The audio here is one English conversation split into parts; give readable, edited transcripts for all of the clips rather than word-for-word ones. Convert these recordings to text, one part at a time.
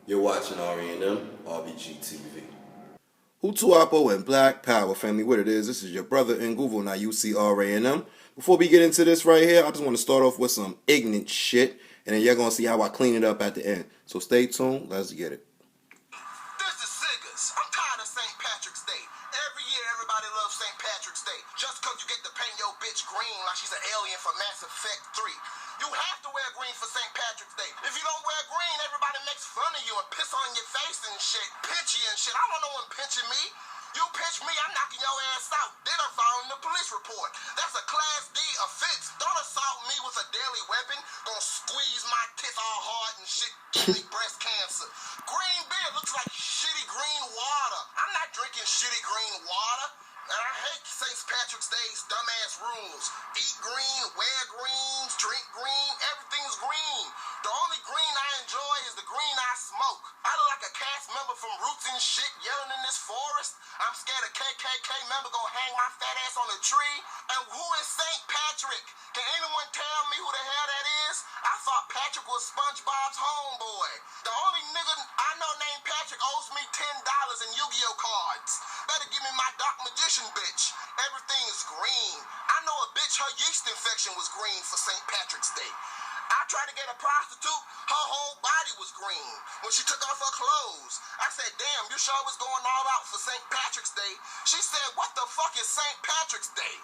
You're watching R&M, RBG TV. Hutuapo and Black Power family, what it is, this is your brother Nguvu, now you see R&M. Before we get into this right here, I just want to start off with some ignorant shit, and then you're going to see how I clean it up at the end. So stay tuned, let's get it. This is Siggers. I'm tired of St. Patrick's Day. Every year everybody loves St. Patrick's Day. Just because you get to paint your bitch green like she's an alien from Mass Effect 3. You have to wear green for St. Patrick's Day. If you don't wear green, everybody makes fun of you and piss on your face and shit. Pinch you and shit. I don't know one pinching me. You pinch me, I'm knocking your ass out. Then I'm filing the police report. That's a Class D offense. Don't assault me with a deadly weapon. Gonna squeeze my tits all hard and shit. Give me breast cancer. Green beer looks like shitty green water. I'm not drinking shitty green water. And I hate St. Patrick's Day's dumbass rules. Eat green, wear greens, drink green, everything's green. The only green I enjoy is the green I smoke. I look like a cast member from Roots and shit yelling in this forest. I'm scared a KKK member gonna hang my fat ass on a tree. And who is St. Patrick? Can anyone tell me who the hell that is? I thought Patrick was SpongeBob's homeboy. The only nigga I know named Patrick owes me $10 in Yu-Gi-Oh cards. Better give me my Dark Magician bitch. Everything is green. I know a bitch, her yeast infection was green for St. Patrick's Day. I tried to get a prostitute, her whole body was green when she took off her clothes. I said, damn, you sure was going all out for St. Patrick's Day? She said, what the fuck is St. Patrick's Day?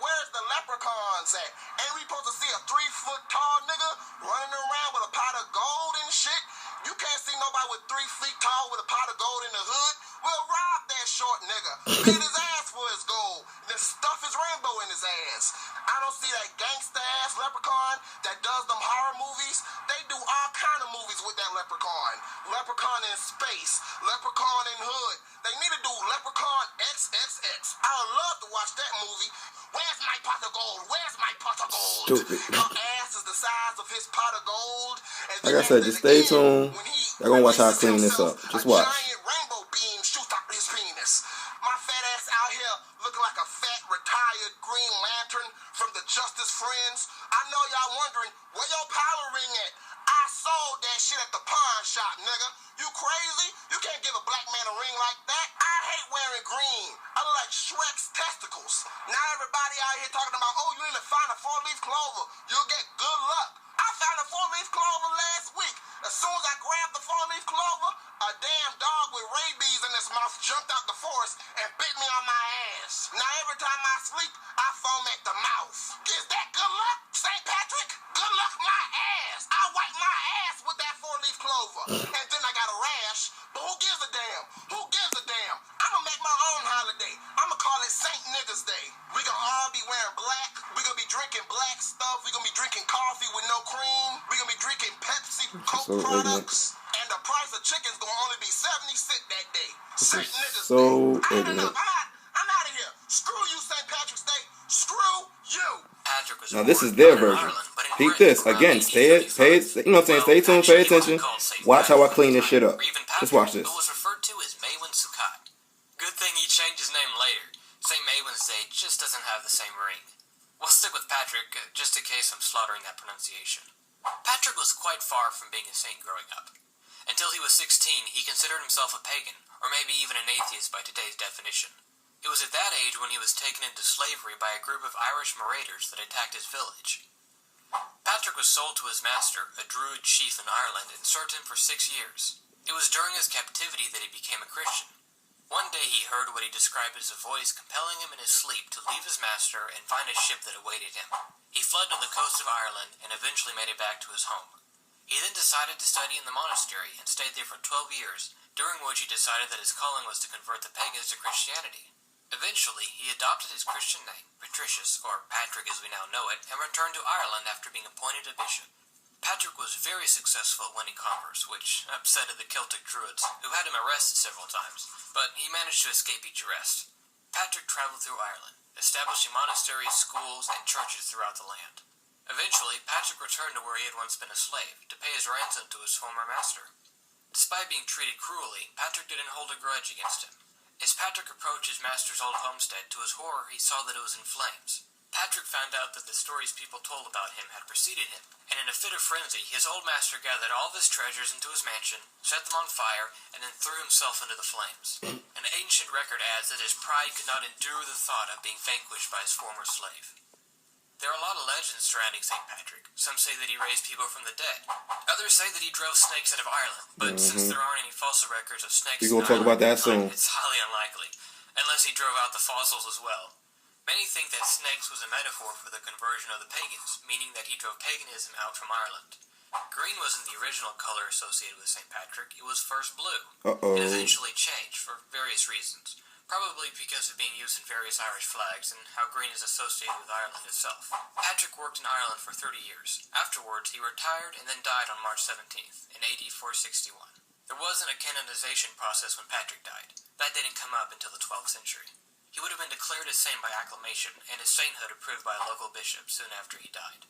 Where's the leprechauns at? Ain't we supposed to see a 3-foot tall nigga running around with a pot of gold and shit? You can't see nobody with 3 feet tall with a pot of gold in the hood. We'll rob that short nigga, beat his ass for his gold, then stuff his rainbow in his ass. I don't see that gangsta ass leprechaun that does them horror movies. They do all kind of movies with that leprechaun. Leprechaun in space, leprechaun in hood. They need to do Leprechaun XXX. I would love to watch that movie. Where's my pot of gold? Where's my pot of gold? Stupid. Her ass is the size of his pot of gold. And Like I said, just stay tuned. Y'all gonna watch how I clean this up. Just watch. A giant rainbow beam shoots out his penis. My fat ass out here looking like a fat retired Green Lantern from the Justice Friends. I know y'all wondering where your power ring at. I sold that shit at the pawn shop, nigga. You crazy? You can't give a black man a ring like that. I hate wearing green. I look like Shrek's testicles. Now everybody out here talking about, oh, you need to find a 4-leaf clover. You'll get good luck. I found a 4-leaf clover last week. As soon as I grabbed the 4-leaf clover, a damn dog with rabies in his mouth jumped out the forest and bit me on my ass. Now every time I sleep, I foam at the mouth. Is that good luck, St. Patrick? Good luck my ass. I wipe my ass with that 4-leaf clover. And then I got a rash, but who gives a damn? Who gives a damn? I'm gonna make my own holiday. I'm gonna call it St. Niggas Day. We gonna all be wearing black. We gonna be drinking black stuff. We gonna be drinking coffee with no cream. We gonna be drinking Pepsi, Coke products. And the price of chicken's gonna only be 70 cents that day. St. Niggas So Day. ignorant. I'm out of here. Screw you, St. Patrick's Day. Screw you. Now this is their version. Peep this again. Stay. You know what I'm saying? Stay tuned. Pay attention. Watch how I clean this shit up. Just watch this. Was referred to as Maywin Sukkot. Good thing he changed his name later. St. Maywin's Day just doesn't have the same ring. We'll stick with Patrick, just in case I'm slaughtering that pronunciation. Patrick was quite far from being a saint growing up. Until he was 16, he considered himself a pagan, or maybe even an atheist by today's definition. It was at that age when he was taken into slavery by a group of Irish marauders that attacked his village. Patrick was sold to his master, a Druid chief in Ireland, and served him for 6 years. It was during his captivity that he became a Christian. One day he heard what he described as a voice compelling him in his sleep to leave his master and find a ship that awaited him. He fled to the coast of Ireland and eventually made it back to his home. He then decided to study in the monastery and stayed there for 12 years, during which he decided that his calling was to convert the pagans to Christianity. Eventually, he adopted his Christian name, Patricius, or Patrick as we now know it, and returned to Ireland after being appointed a bishop. Patrick was very successful at winning converts, which upsetted the Celtic Druids, who had him arrested several times, but he managed to escape each arrest. Patrick traveled through Ireland, establishing monasteries, schools, and churches throughout the land. Eventually, Patrick returned to where he had once been a slave, to pay his ransom to his former master. Despite being treated cruelly, Patrick didn't hold a grudge against him. As Patrick approached his master's old homestead, to his horror he saw that it was in flames. Patrick found out that the stories people told about him had preceded him, and in a fit of frenzy, his old master gathered all of his treasures into his mansion, set them on fire, and then threw himself into the flames. An ancient record adds that his pride could not endure the thought of being vanquished by his former slave. There are a lot of legends surrounding St. Patrick. Some say that he raised people from the dead. Others say that he drove snakes out of Ireland, but since there aren't any fossil records of snakes We're gonna talk about that soon. it's highly unlikely, unless he drove out the fossils as well. Many think that snakes was a metaphor for the conversion of the pagans, meaning that he drove paganism out from Ireland. Green wasn't the original color associated with St. Patrick, it was first blue. It eventually changed for various reasons, probably because of being used in various Irish flags and how green is associated with Ireland itself. Patrick worked in Ireland for 30 years. Afterwards, he retired and then died on March 17th, in AD 461. There wasn't a canonization process when Patrick died. That didn't come up until the 12th century. He would have been declared a saint by acclamation, and his sainthood approved by a local bishop soon after he died.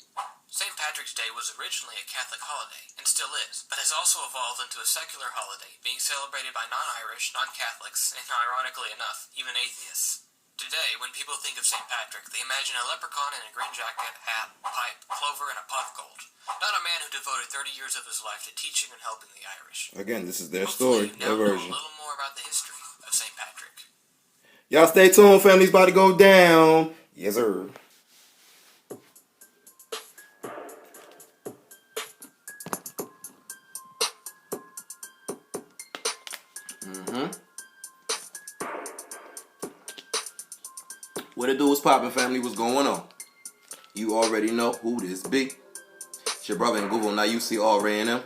St. Patrick's Day was originally a Catholic holiday, and still is, but has also evolved into a secular holiday, being celebrated by non-Irish, non-Catholics, and ironically enough, even atheists. Today, when people think of St. Patrick, they imagine a leprechaun in a green jacket, hat, pipe, clover, and a pot of gold. Not a man who devoted 30 years of his life to teaching and helping the Irish. Again, this is their Hopefully, story, their version. Know a little more about the history of St. Patrick. Y'all stay tuned, family's about to go down. Yes, sir. What it do is poppin', family? What's going on? You already know who this be. It's your brother in Google. Now you see R&M.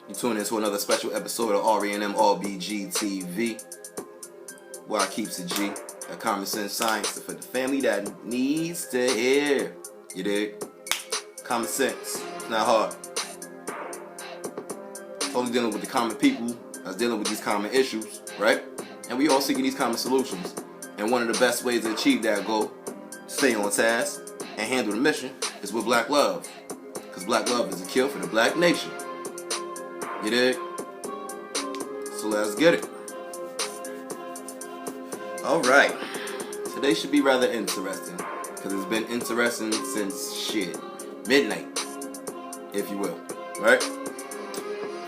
You tune into another special episode of R&M RBG TV, where I keeps it G. That common sense science for the family that needs to hear. You dig? Common sense. It's not hard. It's only dealing with the common people that's dealing with these common issues, right? And we all seeking these common solutions. And one of the best ways to achieve that goal, stay on task, and handle the mission, is with black love. Because black love is a cure for the black nation. You dig? So let's get it. Alright. Today should be rather interesting. Because it's been interesting since midnight. If you will. Right?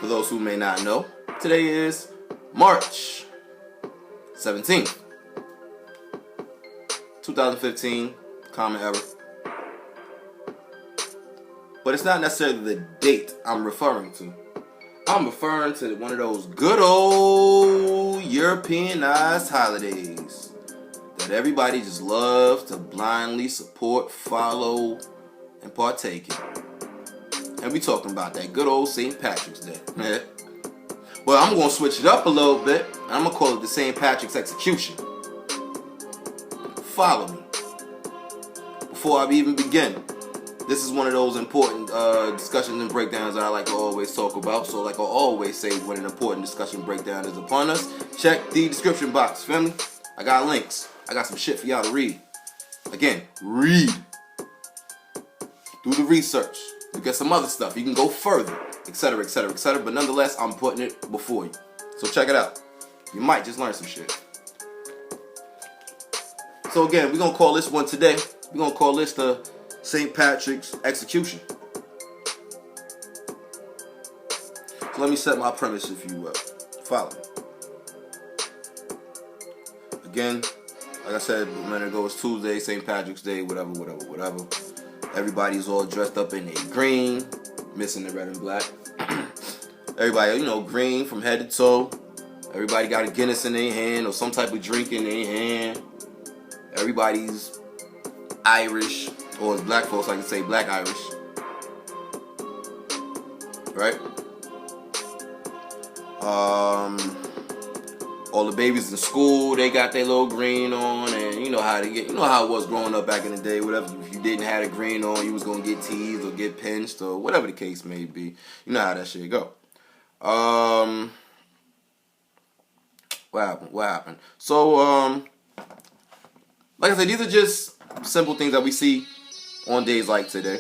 For those who may not know, today is March 17th. 2015, common era. But it's not necessarily the date I'm referring to. I'm referring to one of those good old Europeanized holidays that everybody just loves to blindly support, follow, and partake in. And we talking about that good old St. Patrick's Day. Well, I'm going to switch it up a little bit, and I'm going to call it the St. Patrick's Execution. Follow me. Before I even begin, this is one of those important discussions and breakdowns that I like to always talk about. So like I always say, when an important discussion breakdown is upon us, check the description box, family. I got links. I got some shit for y'all to read. Again, read. Do the research. You get some other stuff. You can go further, etc., etc., etc. But nonetheless, I'm putting it before you. So check it out. You might just learn some shit. So again, we're going to call this one today. We're going to call this the St. Patrick's Execution. So let me set my premise, if you will. Follow me. Again, like I said a minute ago, it's Tuesday, St. Patrick's Day, whatever. Everybody's all dressed up in a green, missing the red and black. Everybody, green from head to toe. Everybody got a Guinness in their hand or some type of drink in their hand. Everybody's Irish, or as black folks like to say, black Irish. Right? All the babies in school, they got their little green on, and you know how it was growing up back in the day. Whatever, if you didn't have a green on, you was gonna get teased or get pinched or whatever the case may be. You know how that shit go. What happened? So, like I said, these are just simple things that we see on days like today.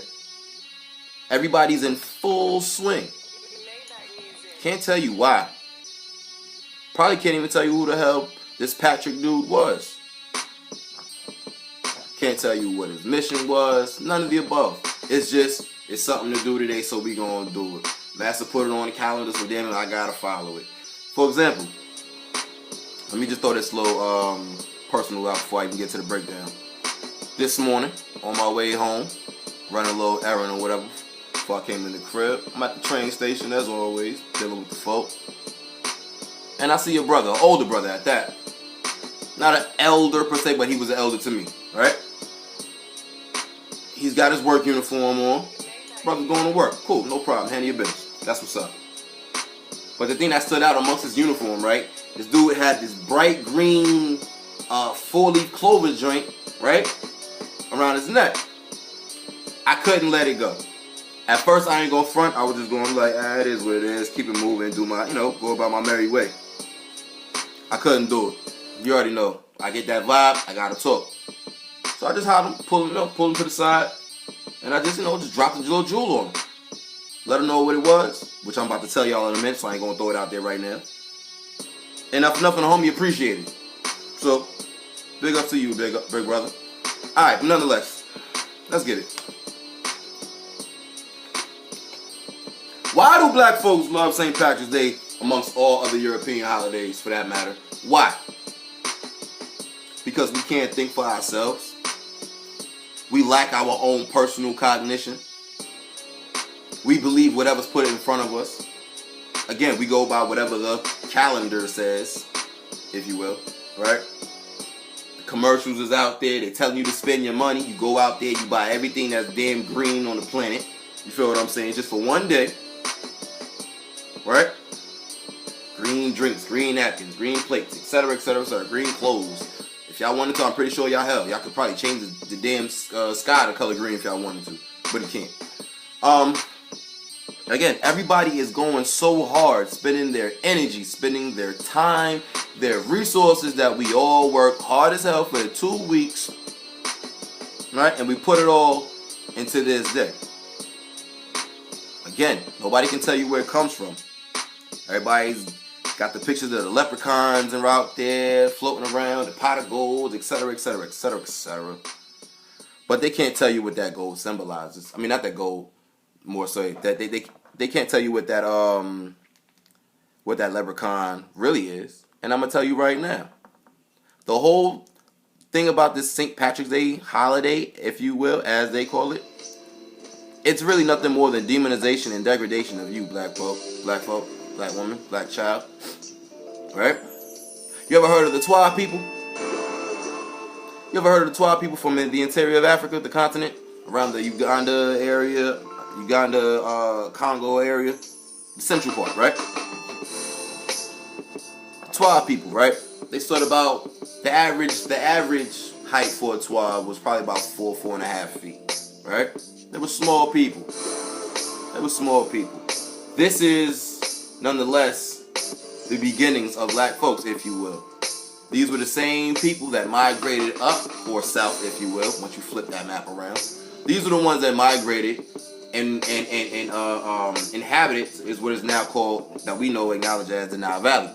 Everybody's in full swing. Can't tell you why. Probably can't even tell you who the hell this Patrick dude was. Can't tell you what his mission was. None of the above. It's just, it's something to do today, so we gonna do it. Master put it on the calendar, so damn it, I gotta follow it. For example, let me just throw this little personal out before I even get to the breakdown. This morning, on my way home, running a little errand or whatever, before I came in the crib, I'm at the train station as always, dealing with the folk. And I see a brother, an older brother at that. Not an elder per se, but he was an elder to me, right? He's got his work uniform on. Brother going to work. Cool, no problem. Handle your business. That's what's up. But the thing that stood out amongst his uniform, right? This dude had this bright green 4-leaf clover joint, right? Around his neck. I couldn't let it go. At first, I ain't gonna front. I was just going like, it is what it is. Keep it moving. Do my, go about my merry way. I couldn't do it. You already know. I get that vibe. I gotta talk. So I just had him, pull him to the side, and I just, just dropped a little jewel on him. Let him know what it was, which I'm about to tell y'all in a minute, so I ain't gonna throw it out there right now. And if nothing, the homie appreciated it. So, big up to you, big brother. Alright, but nonetheless, let's get it. Why do black folks love St. Patrick's Day amongst all other European holidays, for that matter? Why? Because we can't think for ourselves. We lack our own personal cognition. We believe whatever's put in front of us. Again, we go by whatever the calendar says, if you will, right? The commercials is out there. They're telling you to spend your money. You go out there, you buy everything that's damn green on the planet. You feel what I'm saying? Just for one day. Right? Green drinks, green napkins, green plates, etc., etc., etc., green clothes. If y'all wanted to, I'm pretty sure y'all could probably change the damn sky to color green if y'all wanted to, but you can't. Again, everybody is going so hard, spending their energy, spending their time, their resources that we all work hard as hell for 2 weeks, right? And we put it all into this day. Again, nobody can tell you where it comes from. Everybody's got the pictures of the leprechauns and out there floating around, the pot of gold, etc., etc., etc., etc. But they can't tell you what that gold symbolizes. I mean, not that gold, more so that they can't tell you what that leprechaun really is. And I'm gonna tell you right now, the whole thing about this St. Patrick's Day holiday, if you will, as they call it, it's really nothing more than demonization and degradation of you, black folk, black woman, black child. Right? You ever heard of the Twa people? You ever heard of the Twa people from the interior of Africa, the continent, around the Uganda area, Congo area, the central part, right? Twa people, right? They stood about the average height for a Twa was probably about 4.5 feet, right? They were small people. This is, nonetheless, the beginnings of black folks, if you will. These were the same people that migrated up or south, if you will, once you flip that map around. These are the ones that migrated and inhabited is what is now called, that we know, acknowledged as the Nile Valley.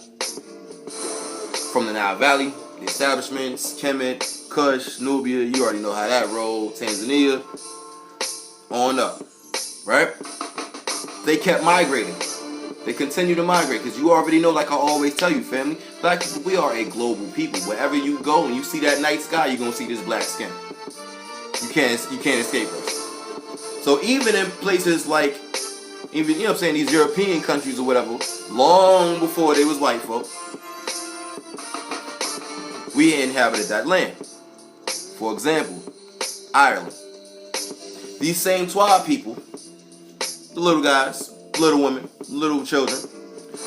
From the Nile Valley, the establishments, Kemet, Kush, Nubia, you already know how that rolled, Tanzania, on up, right? They kept migrating. They continue to migrate because you already know, like I always tell you, family, black people, we are a global people. Wherever you go and you see that night sky, you're going to see this black skin. You can't escape us. So even in places like, these European countries or whatever, long before they was white folk, we inhabited that land. For example, Ireland. These same Twa people, the little guys, little women, little children,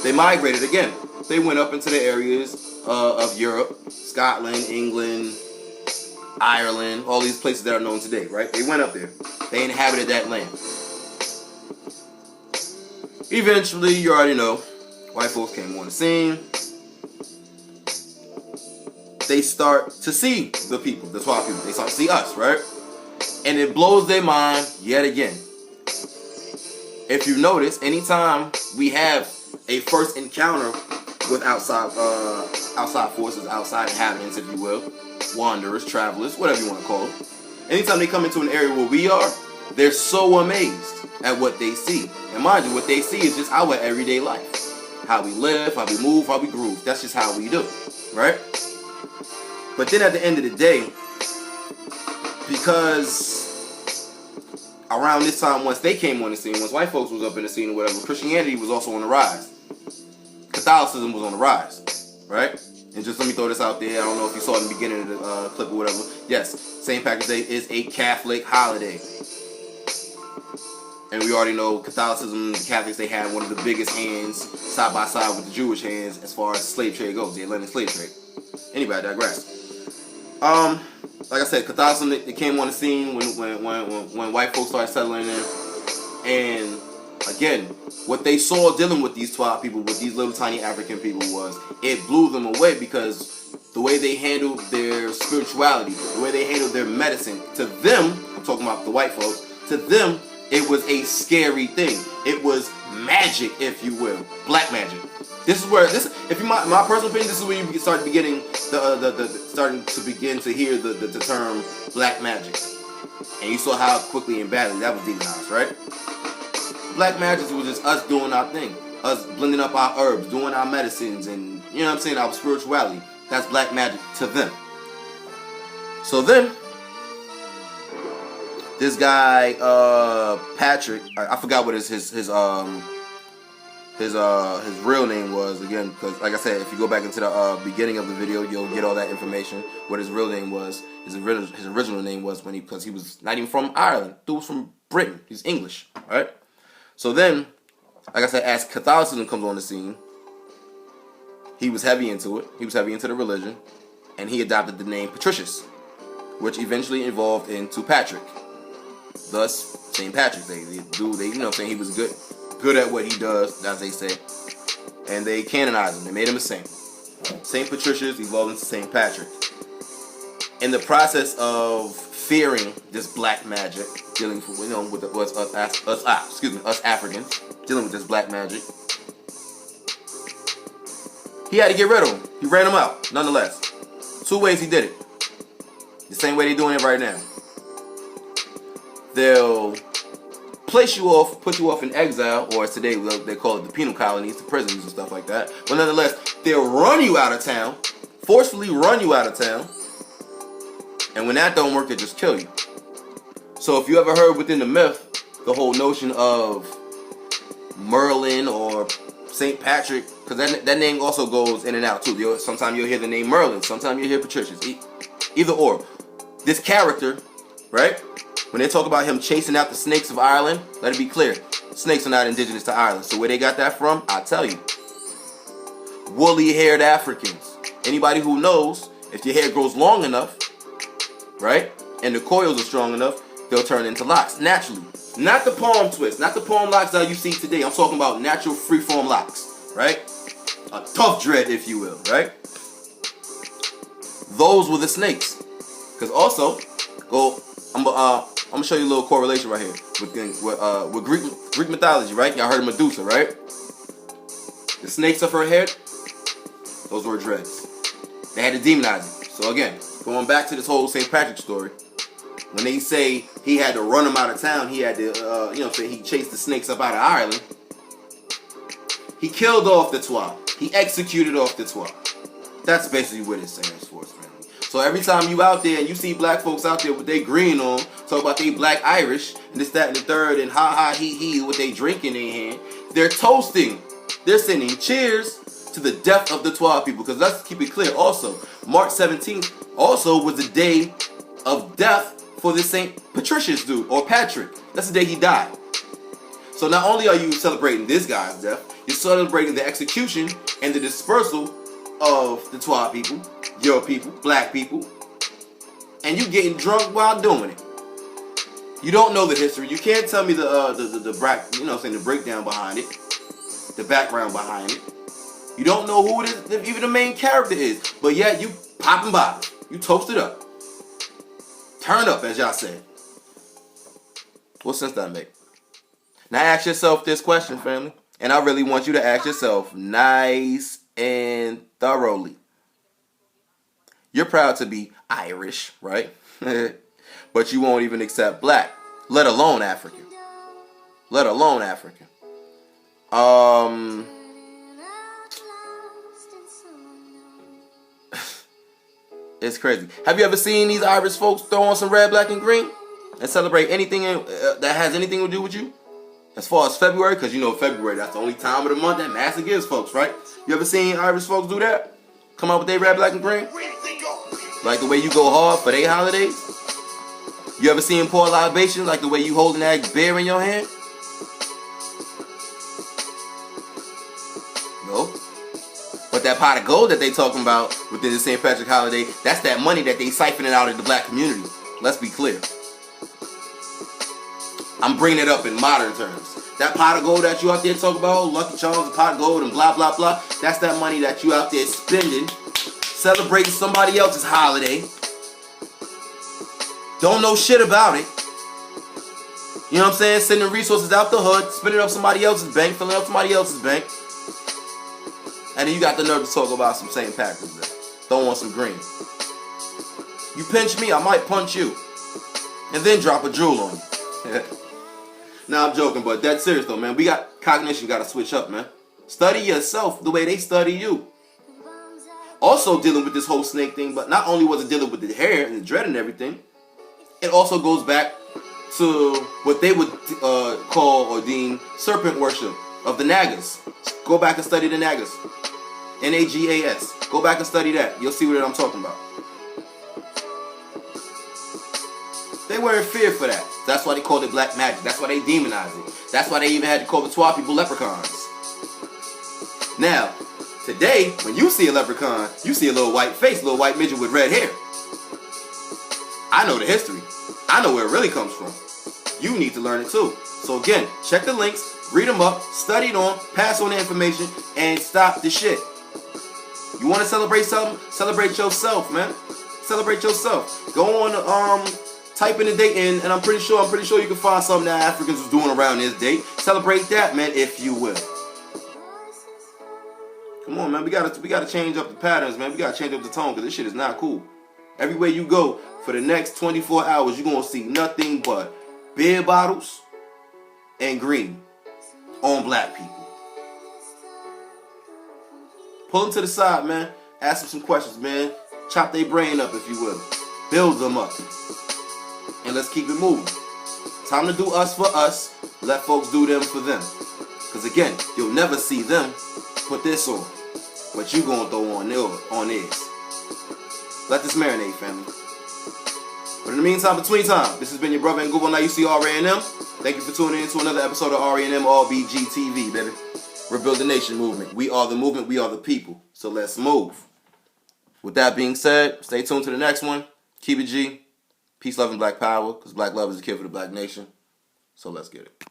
they migrated again. They went up into the areas of Europe, Scotland, England, Ireland, all these places that are known today, right? They went up there. They inhabited that land. Eventually, you already know, white folks came on the scene. They start to see the people, the Twa people. They start to see us, right? And it blows their mind yet again. If you notice, anytime we have a first encounter with outside forces, outside inhabitants, if you will, wanderers, travelers, whatever you want to call them. Anytime they come into an area where we are, they're so amazed at what they see. And mind you, what they see is just our everyday life. How we live, how we move, how we groove. That's just how we do, right? But then at the end of the day, because around this time, once they came on the scene, once white folks was up in the scene or whatever, Christianity was also on the rise. Catholicism was on the rise, right? And just let me throw this out there. I don't know if you saw it in the beginning of the clip or whatever. Yes, St. Patrick's Day is a Catholic holiday. And we already know Catholicism, the Catholics, they had one of the biggest hands side by side with the Jewish hands as far as slave trade goes, the Atlantic slave trade. Anyway, I digress. Like I said, Catholicism, it came on the scene when white folks started settling in. And again, what they saw dealing with these 12 people, with these little tiny African people, was it blew them away because the way they handled their spirituality, the way they handled their medicine, to them, I'm talking about the white folks, to them, it was a scary thing. It was magic, if you will, black magic. This is where if you my personal opinion, this is where you start beginning starting to begin to hear the term black magic, and you saw how quickly and badly that was demonized, right? Black magic was just us doing our thing, us blending up our herbs, doing our medicines, and you know what I'm saying, our spirituality. That's black magic to them. So then, this guy Patrick, I forgot what his real name was, again, because like I said, if you go back into the beginning of the video, you'll get all that information. What his real name was, his original name was, because he was not even from Ireland. Dude was from Britain. He's English, right? So then, like I said, as Catholicism comes on the scene, he was heavy into it. He was heavy into the religion, and he adopted the name Patricius, which eventually evolved into Patrick. Thus, St. Patrick's Day. The dude, you know what I'm saying, he was good at what he does, as they say. And they canonized him. They made him a saint. St. Patricius evolved into St. Patrick. In the process of fearing this black magic, dealing with us Africans, dealing with this black magic, he had to get rid of him. He ran him out, nonetheless. 2 ways he did it. The same way they're doing it right now. They'll put you off in exile, or as today they call it the penal colonies, the prisons and stuff like that. But nonetheless, they'll run you out of town, forcefully run you out of town, and when that don't work, they just kill you. So if you ever heard within the myth, the whole notion of Merlin or St. Patrick, because that name also goes in and out too. Sometimes you'll hear the name Merlin, sometimes you'll hear Patricius, either or. This character, right? When they talk about him chasing out the snakes of Ireland, let it be clear, snakes are not indigenous to Ireland. So where they got that from, I'll tell you. Woolly-haired Africans. Anybody who knows, if your hair grows long enough, right, and the coils are strong enough, they'll turn into locks, naturally. Not the palm twist, not the palm locks that you see today. I'm talking about natural freeform locks, right? A tough dread, if you will, right? Those were the snakes. Because also, I'm gonna show you a little correlation right here with Greek mythology, right? Y'all heard of Medusa, right? The snakes of her head, those were dreads. They had to demonize it. So again, going back to this whole St. Patrick story, when they say he had to run them out of town, he had to, he chased the snakes up out of Ireland. He killed off the 12. He executed off the 12. That's basically what it's saying for us, family. So every time you out there and you see black folks out there with their green on, talk about they black Irish, and this, that, and the third, and ha ha he he with they drink in their hand, they're toasting. They're sending cheers to the death of the 12 people. Because let's keep it clear also, March 17th also was the day of death for this St. Patricius dude, or Patrick. That's the day he died. So not only are you celebrating this guy's death, you're celebrating the execution and the dispersal of the 12 people, your people, black people, and you getting drunk while doing it. You don't know the history. You can't tell me the breakdown behind it, the background behind it. You don't know who it is, even the main character is, but yet you popping bottles, you toasted up, turn up, as y'all say. What sense that make? Now ask yourself this question, family, and I really want you to ask yourself nice and thoroughly. You're proud to be Irish, right? But you won't even accept black, let alone African. Let alone African. It's crazy. Have you ever seen these Irish folks throw on some red, black, and green and celebrate anything that has anything to do with you? As far as February, because you know February, that's the only time of the month that Master gives folks, right? You ever seen Irish folks do that? Come out with their red, black, and green? Like the way you go hard for their holidays? You ever seen pour libations like the way you holding that beer in your hand? No. But that pot of gold that they talking about within the St. Patrick holiday, that's that money that they siphoning out of the black community. Let's be clear. I'm bringing it up in modern terms. That pot of gold that you out there talking about, Lucky Charms, the pot of gold and blah, blah, blah, that's that money that you out there spending, celebrating somebody else's holiday. Don't know shit about it. You know what I'm saying? Sending resources out the hood, spending up somebody else's bank, filling up somebody else's bank. And then you got the nerve to talk about some St. Patrick's Day. Throw on some green. You pinch me, I might punch you. And then drop a jewel on you. Nah, I'm joking, but that's serious though, man. We got cognition, gotta switch up, man. Study yourself the way they study you. Also dealing with this whole snake thing, but not only was it dealing with the hair and the dread and everything, it also goes back to what they would call or deem serpent worship of the Nagas. Go back and study the Nagas. Nagas. Go back and study that. You'll see what I'm talking about. They weren't feared for that. That's why they called it black magic. That's why they demonized it. That's why they even had to call the Twa people leprechauns. Now, today, when you see a leprechaun, you see a little white face, a little white midget with red hair. I know the history. I know where it really comes from. You need to learn it too. So again, check the links, read them up, study it on, pass on the information, and stop the shit. You want to celebrate something? Celebrate yourself, man. Celebrate yourself. Go on, type in the date in, and I'm pretty sure you can find something that Africans was doing around this date. Celebrate that, man, if you will. Come on, man. We gotta change up the patterns, man. We gotta change up the tone, because this shit is not cool. Everywhere you go, for the next 24 hours, you're gonna see nothing but beer bottles and green on black people. Pull them to the side, man. Ask them some questions, man. Chop their brain up, if you will. Build them up. And let's keep it moving. Time to do us for us. Let folks do them for them. Because again, you'll never see them put this on. But you gonna throw on theirs. Let this marinate, family. But in the meantime, between time, this has been your brother and Google. Now you see R.A.N.M. Thank you for tuning in to another episode of R.A.N.M. RBG TV, baby. We're building the nation movement. We are the movement. We are the people. So let's move. With that being said, stay tuned to the next one. Keep it G. Peace, love, and black power. Because black love is a kid for the black nation. So let's get it.